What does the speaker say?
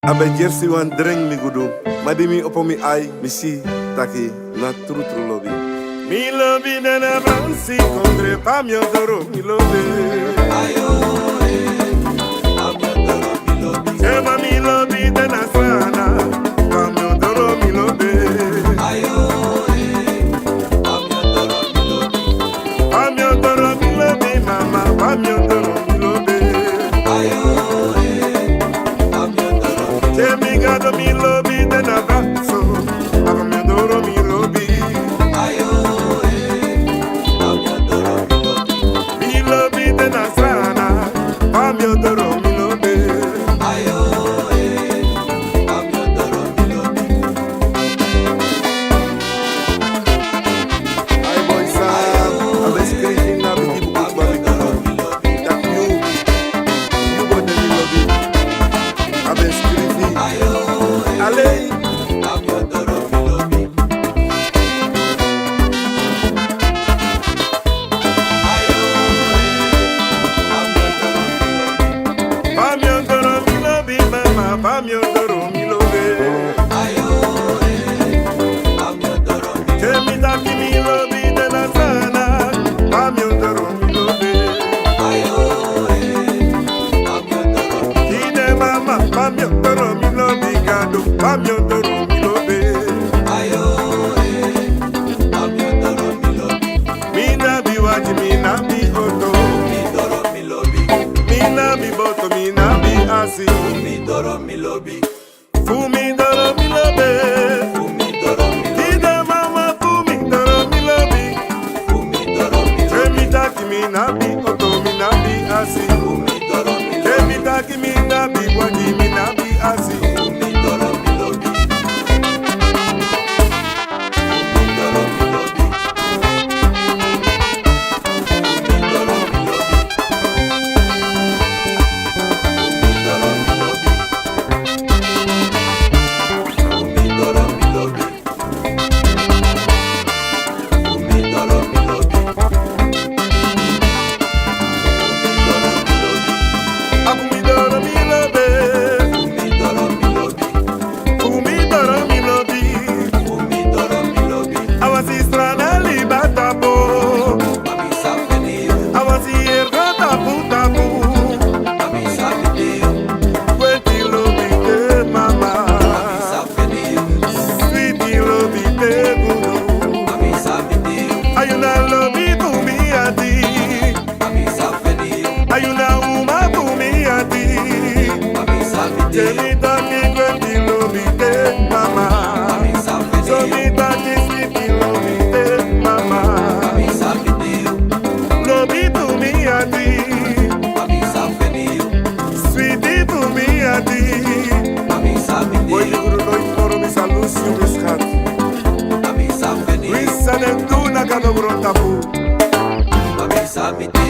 Abe jersi wan dreng mi gudu. Madimi opo mi ai, mi si taki na tru lobby. Mi lobby nana bansi kondre pa mi odoro mi lobby. Ayo, pa mi odoro mi lobby. Ema mi lobby nana sana, pa mi odoro mi lobby. Ayo, pa mi odoro mi lobby. Pa mi odoro mi lobby, mama, pa mi odoro mi lobby. Ayo, pa mi odoro mi lobby. Se mi gado mi lobby nana banso, pa mi odoro mi lobby. Ayo, pa mi odoro mi lobby. Mi lobby nana sana, pa mi odoro mi lobby. Ayo, pa mi odoro mi lobby. Ay boy Sam, abe skrikin na biti bukut babikaro. Tak you go de mi lobby. Abe skrikin. Ayo, Aley. pa mi odoro mi lobby. Ayo, pa mi odoro mi lobby. Pa mi odoro mi lobby, mama, pa mi odoro mi lobby. Ayo, pa mi odoro mi lobby. Tell me that mi lobby de la sana, pa mi odoro mi lobby. Ayo, pa mi odoro mi lobby. Ine mama, pa mi odoro mi lobby, gado, pa mi odoro mi lobby. Ayo, pa mi odoro mi lobby. Mi na bi waji, mi na bi oto. Mi doro mi lobby. Mi na bi boto, mi na bi asi. Mi doro mi lobby. Fu mi doro mi lobby. Mi doro mi lobby. Ine mama, fu mi doro mi lobby. Mi doro mi lobby. Emi taki mi na bi oto, mi na bi asi. Mi doro mi lobby. Emi taki mi na bi waji, mi na bi asi. Mi doro mi lobby. Mi doro mi lobby. Mi doro mi lobby. Mi doro mi lobby. Mi doro mi lobby. Mi doro mi lobby. Abu mi doro mi lobby. Mi doro mi lobby. Fu mi doro mi lobby. Mi doro mi lobby. Awa si strana libata po. Mami safenio, Awa si ergata puta pu. mami safenio, Kweti lobby te mama. mami safenio, Sweetie lobby te gudu. mami safenio, Ayuna lobby tu mi ati. mami safenio, Ayuna uma tu mi ati. mami safenio, Temi taki kweti lobby te mama. mami So safenio, mi taki sweetie lobby te mama. mami safenio, Lobby tu mi ati. mami safenio, Sweetie tu mi ati. mami Boy, safenio, you guru nooit voor me zal lussen, mijn schat. mami safenio, Wist en doen, ik kan ook rond taboe. mami safenio.